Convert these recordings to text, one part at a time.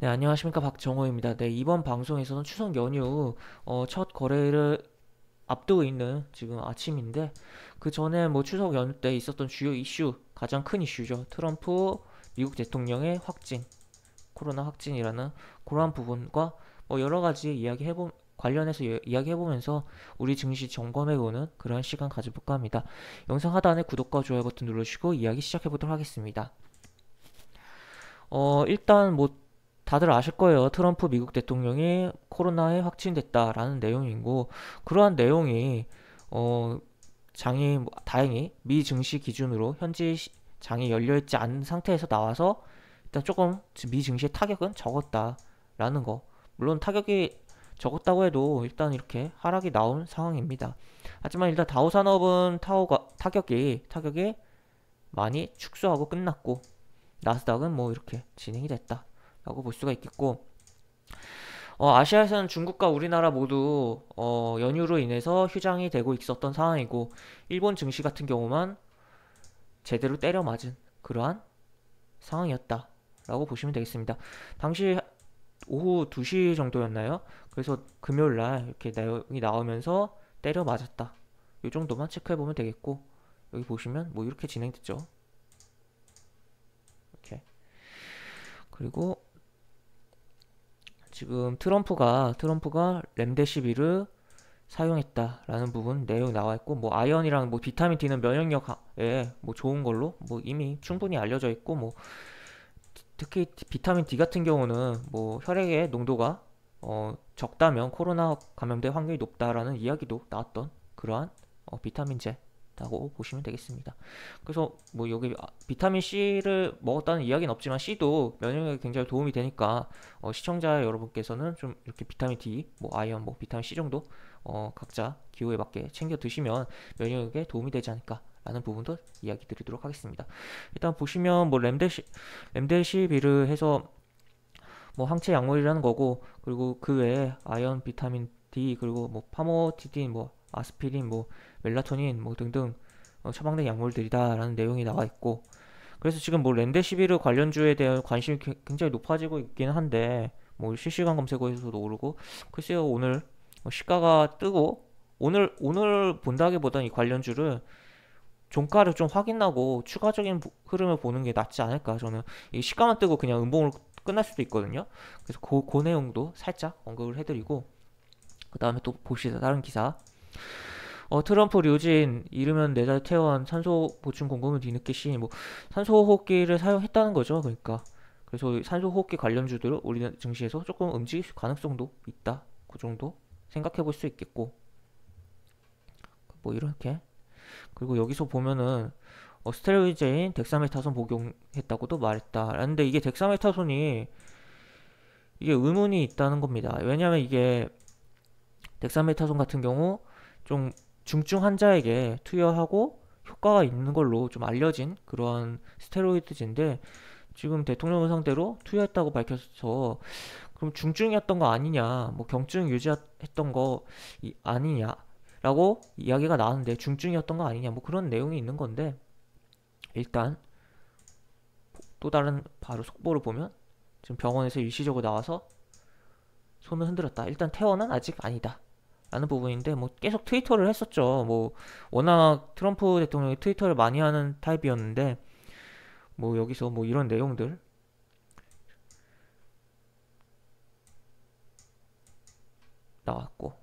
네, 안녕하십니까. 박정호입니다. 네, 이번 방송에서는 추석 연휴 첫 거래를 앞두고 있는 지금 아침인데, 그 전에 뭐 추석 연휴 때 있었던 주요 이슈, 가장 큰 이슈죠. 트럼프 미국 대통령의 확진, 코로나 확진이라는 그러한 부분과 뭐 여러 가지 관련해서 이야기해보면서 우리 증시 점검해보는 그런 시간 가져볼까 합니다. 영상 하단에 구독과 좋아요 버튼 눌러주시고 이야기 시작해보도록 하겠습니다. 일단 뭐 다들 아실 거예요. 트럼프 미국 대통령이 코로나에 확진됐다라는 내용이고, 그러한 내용이 어 장이 다행히 미 증시 기준으로 현지 장이 열려있지 않은 상태에서 나와서 일단 조금 미 증시의 타격은 적었다라는 거. 물론 타격이 적었다고 해도 일단 이렇게 하락이 나온 상황입니다. 하지만 일단 다우산업은 타격이 많이 축소하고 끝났고, 나스닥은 뭐 이렇게 진행이 됐다라고 볼 수가 있겠고, 아시아에서는 중국과 우리나라 모두 연휴로 인해서 휴장이 되고 있었던 상황이고, 일본 증시 같은 경우만 제대로 때려 맞은 그러한 상황이었다라고 보시면 되겠습니다. 당시 오후 2시 정도였나요? 그래서 금요일 날 이렇게 내용이 나오면서 때려 맞았다. 이 정도만 체크해 보면 되겠고, 여기 보시면 뭐 이렇게 진행됐죠. 이렇게. 그리고 지금 트럼프가 렘데시비를 사용했다라는 부분 내용 나와 있고, 뭐 아연이랑 뭐 비타민 D는 면역력에 뭐 좋은 걸로 뭐 이미 충분히 알려져 있고, 뭐 특히 비타민 D 같은 경우는 뭐 혈액의 농도가 적다면 코로나 감염될 확률이 높다라는 이야기도 나왔던 그러한 비타민제라고 보시면 되겠습니다. 그래서 뭐 여기 비타민 C를 먹었다는 이야기는 없지만 C도 면역력에 굉장히 도움이 되니까 시청자 여러분께서는 좀 이렇게 비타민 D, 뭐 아연, 뭐 비타민 C 정도 각자 기호에 맞게 챙겨 드시면 면역력에 도움이 되지 않을까 라는 부분도 이야기 드리도록 하겠습니다. 일단 보시면 뭐 렘데시비르 해서 뭐 항체 약물이라는 거고, 그리고 그 외에 아연, 비타민 D, 그리고 뭐 파모티딘, 뭐 아스피린, 뭐 멜라토닌 뭐 등등 처방된 약물들이다라는 내용이 나와 있고, 그래서 지금 뭐 렘데시비르 관련주에 대한 관심이 굉장히 높아지고 있긴 한데, 뭐 실시간 검색어에서도 오르고, 글쎄요, 오늘 시가가 뜨고, 오늘 본다기보다는 이 관련주를 종가를 좀 확인하고 추가적인 흐름을 보는 게 낫지 않을까. 저는 이 시가만 뜨고 그냥 음봉으로 끝날 수도 있거든요. 그래서 그 내용도 살짝 언급을 해드리고, 그 다음에 또 봅시다. 다른 기사. 트럼프 류진 이르면 4달 퇴원 산소 보충 공급을 뒤늦게 시인. 뭐 산소호흡기를 사용했다는 거죠. 그러니까 그래서 산소호흡기 관련주들 우리 증시에서 조금 움직일 가능성도 있다. 그 정도 생각해 볼 수 있겠고, 뭐 이렇게. 그리고 여기서 보면은 스테로이드인 덱사메타손 복용했다고도 말했다. 그런데 이게 덱사메타손이 이게 의문이 있다는 겁니다. 왜냐하면 이게 덱사메타손 같은 경우 좀 중증 환자에게 투여하고 효과가 있는 걸로 좀 알려진 그런 스테로이드제인데, 지금 대통령을 상대로 투여했다고 밝혀서 그럼 중증이었던 거 아니냐, 뭐 경증 유지했던 거 아니냐라고 이야기가 나왔는데, 중증이었던 거 아니냐, 뭐 그런 내용이 있는 건데, 일단 또 다른 바로 속보를 보면 지금 병원에서 일시적으로 나와서 손을 흔들었다. 일단 퇴원은 아직 아니다. 라는 부분인데, 뭐 계속 트위터를 했었죠. 뭐 워낙 트럼프 대통령이 트위터를 많이 하는 타입이었는데, 뭐 여기서 뭐 이런 내용들 나왔고,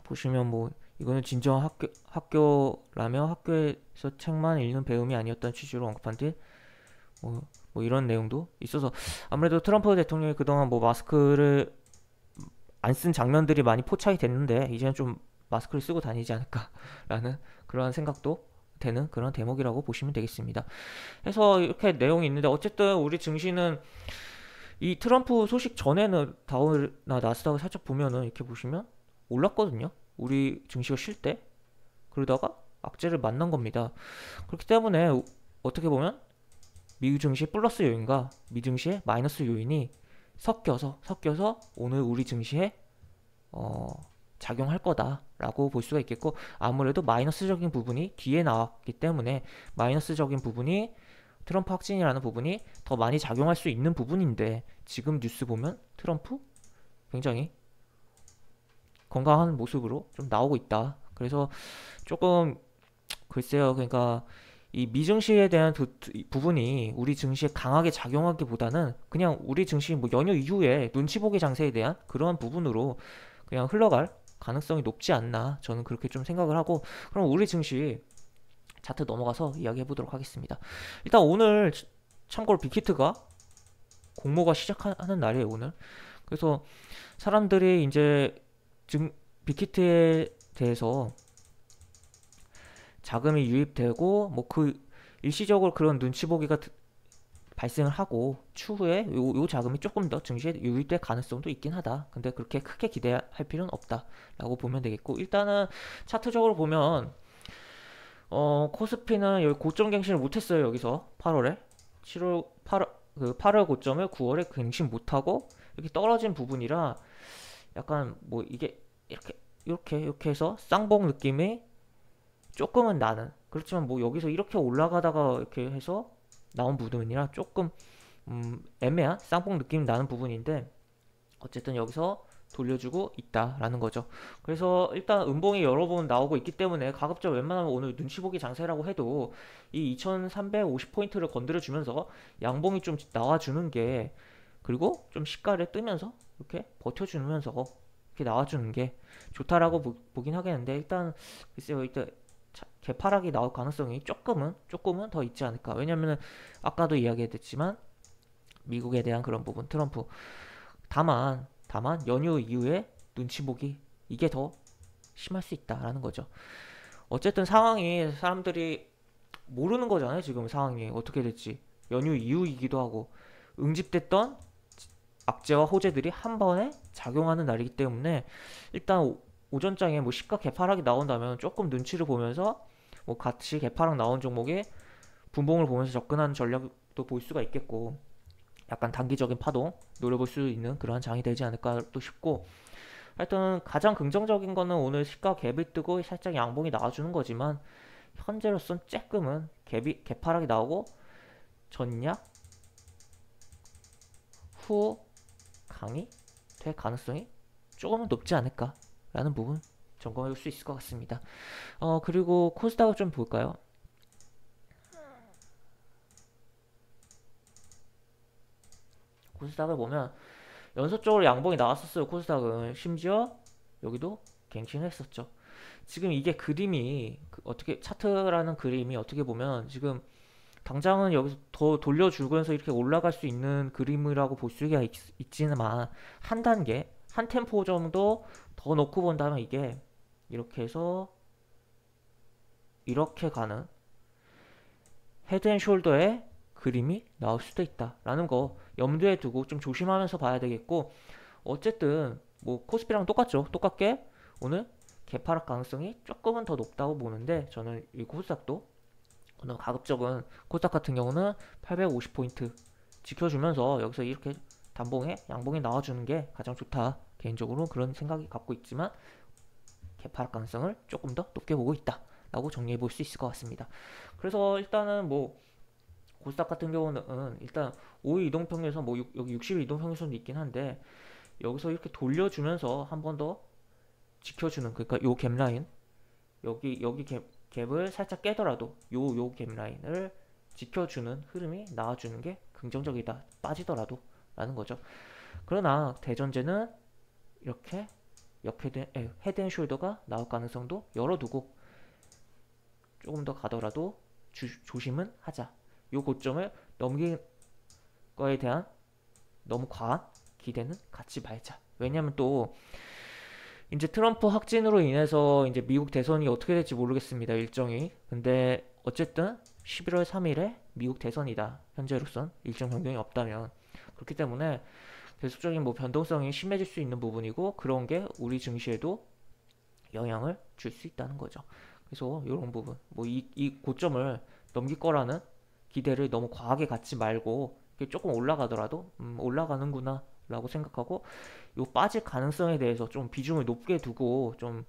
보시면 뭐 이거는 진정 학교라며 학교에서 책만 읽는 배움이 아니었다는 취지로 언급한 뒤 뭐 이런 내용도 있어서, 아무래도 트럼프 대통령이 그동안 뭐 마스크를 안 쓴 장면들이 많이 포착이 됐는데, 이제는 좀 마스크를 쓰고 다니지 않을까라는 그런 생각도 되는 그런 대목이라고 보시면 되겠습니다. 해서 이렇게 내용이 있는데, 어쨌든 우리 증시는 이 트럼프 소식 전에는 다우나 나스닥을 살짝 보면은 이렇게 보시면 올랐거든요. 우리 증시가 쉴 때. 그러다가 악재를 만난 겁니다. 그렇기 때문에 어떻게 보면 미 증시 플러스 요인과 미 증시의 마이너스 요인이 섞여서 오늘 우리 증시에 어, 작용할 거다라고 볼 수가 있겠고, 아무래도 마이너스적인 부분이 뒤에 나왔기 때문에 마이너스적인 부분이 트럼프 확진이라는 부분이 더 많이 작용할 수 있는 부분인데 지금 뉴스 보면 트럼프 굉장히 건강한 모습으로 좀 나오고 있다. 그래서 조금 글쎄요. 그러니까 이 미증시에 대한 이 부분이 우리 증시에 강하게 작용하기보다는 그냥 우리 증시 뭐 연휴 이후에 눈치 보기 장세에 대한 그러한 부분으로 그냥 흘러갈 가능성이 높지 않나 저는 그렇게 좀 생각을 하고 그럼 우리 증시 차트 넘어가서 이야기해 보도록 하겠습니다. 일단 오늘 참고로 빅히트가 공모가 시작하는 날이에요 오늘. 그래서 사람들이 이제 빅히트에 대해서 자금이 유입되고 뭐 그 일시적으로 그런 눈치 보기가 발생을 하고 추후에 요 자금이 조금 더 증시에 유입될 가능성도 있긴 하다. 근데 그렇게 크게 기대할 필요는 없다라고 보면 되겠고 일단은 차트적으로 보면 코스피는 여기 고점 갱신을 못했어요. 여기서 8월에 7월 8월 고점을 9월에 갱신 못하고 이렇게 떨어진 부분이라 약간 뭐 이게 이렇게 해서 쌍봉 느낌이 조금은 나는 그렇지만 뭐 여기서 이렇게 올라가다가 이렇게 해서 나온 부분이라 조금 애매한 쌍봉 느낌 나는 부분인데 어쨌든 여기서 돌려주고 있다라는 거죠. 그래서 일단 음봉이 여러 번 나오고 있기 때문에 가급적 웬만하면 오늘 눈치 보기 장세라고 해도 이 2350포인트를 건드려 주면서 양봉이 좀 나와주는 게 그리고 좀 시가를 뜨면서 이렇게 버텨주면서 이렇게 나와주는 게 좋다라고 보긴 하겠는데 일단 글쎄요 일단 개파락이 나올 가능성이 조금은 더 있지 않을까. 왜냐면은 아까도 이야기했지만 미국에 대한 그런 부분 트럼프 다만 연휴 이후에 눈치 보기 이게 더 심할 수 있다라는 거죠. 어쨌든 상황이 사람들이 모르는 거잖아요. 지금 상황이 어떻게 될지 연휴 이후이기도 하고 응집됐던 악재와 호재들이 한 번에 작용하는 날이기 때문에 일단 오전장에 뭐 시가 개파락이 나온다면 조금 눈치를 보면서 뭐 같이 개파락 나온 종목에 분봉을 보면서 접근하는 전략도 볼 수가 있겠고 약간 단기적인 파동 노려볼 수 있는 그러한 장이 되지 않을까 또 싶고 하여튼 가장 긍정적인 거는 오늘 시가 갭이 뜨고 살짝 양봉이 나와주는 거지만 현재로선 쬐끔은 개파락이 나오고 전략 후 강이 될 가능성이 조금은 높지 않을까 라는 부분 점검해 볼 수 있을 것 같습니다. 그리고 코스닥을 좀 볼까요? 코스닥을 보면 연속적으로 양봉이 나왔었어요. 코스닥은 심지어 여기도 갱신을 했었죠. 지금 이게 그림이 어떻게 차트라는 그림이 어떻게 보면 지금 당장은 여기서 더 돌려주면서 이렇게 올라갈 수 있는 그림이라고 볼 수가 있지만 한 단계 한 템포 정도 더 놓고 본다면 이게 이렇게 해서 이렇게 가는 헤드앤숄더의 그림이 나올 수도 있다 라는 거 염두에 두고 좀 조심하면서 봐야 되겠고 어쨌든 뭐 코스피랑 똑같게 오늘 개파락 가능성이 조금은 더 높다고 보는데 저는 이 코스닥도 오늘 가급적은 코스닥 같은 경우는 850포인트 지켜주면서 여기서 이렇게 단봉에 양봉이 나와주는 게 가장 좋다 개인적으로 그런 생각이 갖고 있지만 개파락 가능성을 조금 더 높게 보고 있다 라고 정리해 볼 수 있을 것 같습니다. 그래서 일단은 뭐 코스닥 같은 경우는 일단 5일 이동평균선 뭐 여기 60일 이동평균선도 있긴 한데 여기서 이렇게 돌려주면서 한 번 더 지켜주는 그러니까 요 갭라인 여기 갭을 살짝 깨더라도 요 갭라인을 지켜주는 흐름이 나와주는 게 긍정적이다 빠지더라도 라는 거죠. 그러나 대전제는 이렇게 헤드앤숄더가 나올 가능성도 열어두고 조금 더 가더라도 조심은 하자. 요 고점을 넘긴 거에 대한 너무 과한 기대는 갖지 말자. 왜냐면 또 이제 트럼프 확진으로 인해서 이제 미국 대선이 어떻게 될지 모르겠습니다. 일정이. 근데 어쨌든 11월 3일에 미국 대선이다. 현재로선 일정 변경이 없다면 그렇기 때문에 계속적인 뭐 변동성이 심해질 수 있는 부분이고 그런 게 우리 증시에도 영향을 줄 수 있다는 거죠. 그래서 이런 부분 뭐 이 고점을 넘길 거라는 기대를 너무 과하게 갖지 말고 조금 올라가더라도 올라가는구나 라고 생각하고 요 빠질 가능성에 대해서 좀 비중을 높게 두고 좀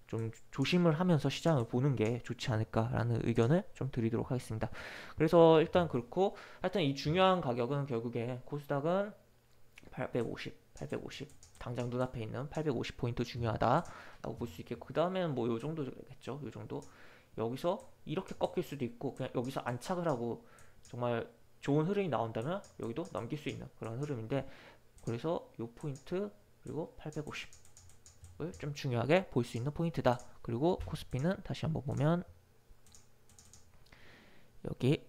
좀 조심을 하면서 시장을 보는 게 좋지 않을까라는 의견을 좀 드리도록 하겠습니다. 그래서 일단 그렇고 하여튼 이 중요한 가격은 결국에 코스닥은 850 당장 눈앞에 있는 850포인트 중요하다라고 볼 수 있겠고 그 다음에는 뭐 요 정도겠죠. 요 정도 여기서 이렇게 꺾일 수도 있고 그냥 여기서 안착을 하고 정말 좋은 흐름이 나온다면 여기도 넘길 수 있는 그런 흐름인데 그래서 요 포인트 그리고 850을 좀 중요하게 볼 수 있는 포인트다. 그리고 코스피는 다시 한번 보면 여기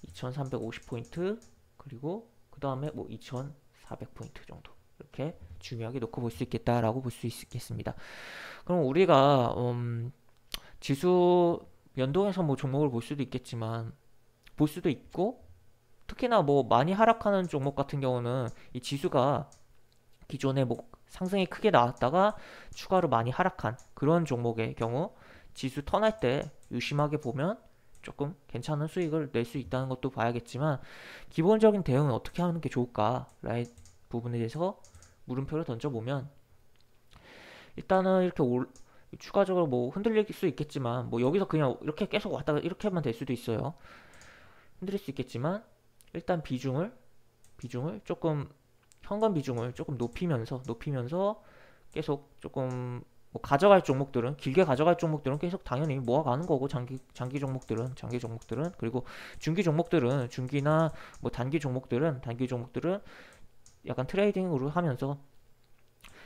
2350포인트 그리고 그 다음에 뭐 2400포인트 정도 이렇게 중요하게 놓고 볼 수 있겠다라고 볼 수 있겠습니다. 그럼 우리가 지수 연동해서 뭐 종목을 볼 수도 있겠지만 볼 수도 있고 특히나 뭐 많이 하락하는 종목 같은 경우는 이 지수가 기존에 뭐 상승이 크게 나왔다가 추가로 많이 하락한 그런 종목의 경우 지수 턴할 때 유심하게 보면 조금 괜찮은 수익을 낼 수 있다는 것도 봐야겠지만 기본적인 대응은 어떻게 하는 게 좋을까 라는 부분에 대해서 물음표를 던져보면 일단은 이렇게 추가적으로 뭐 흔들릴 수 있겠지만 뭐 여기서 그냥 이렇게 계속 왔다가 이렇게만 될 수도 있어요. 흔들릴 수 있겠지만 일단 비중을 조금 현금 비중을 조금 높이면서 계속 조금 뭐 가져갈 종목들은 길게 가져갈 종목들은 계속 당연히 모아가는 거고 장기 종목들은 그리고 중기 종목들은 중기나 뭐 단기 종목들은 약간 트레이딩으로 하면서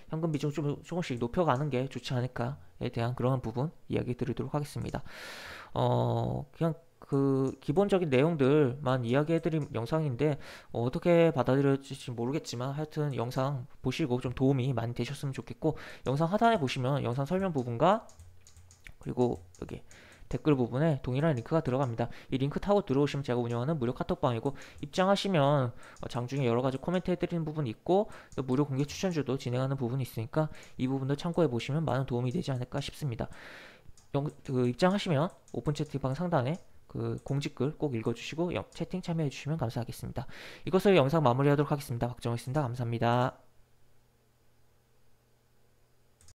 현금 비중 조금씩 높여가는 게 좋지 않을까에 대한 그런 부분 이야기 드리도록 하겠습니다. 그냥 그 기본적인 내용들만 이야기해드린 영상인데 어떻게 받아들여질지 모르겠지만 하여튼 영상 보시고 좀 도움이 많이 되셨으면 좋겠고 영상 하단에 보시면 영상 설명 부분과 그리고 여기 댓글 부분에 동일한 링크가 들어갑니다. 이 링크 타고 들어오시면 제가 운영하는 무료 카톡방이고 입장하시면 장중에 여러가지 코멘트 해드리는 부분이 있고 무료 공개 추천주도 진행하는 부분이 있으니까 이 부분도 참고해 보시면 많은 도움이 되지 않을까 싶습니다. 입장하시면 오픈 채팅방 상단에 그 공지글 꼭 읽어주시고 채팅 참여해주시면 감사하겠습니다. 이것을 영상 마무리하도록 하겠습니다. 박정호였습니다. 감사합니다.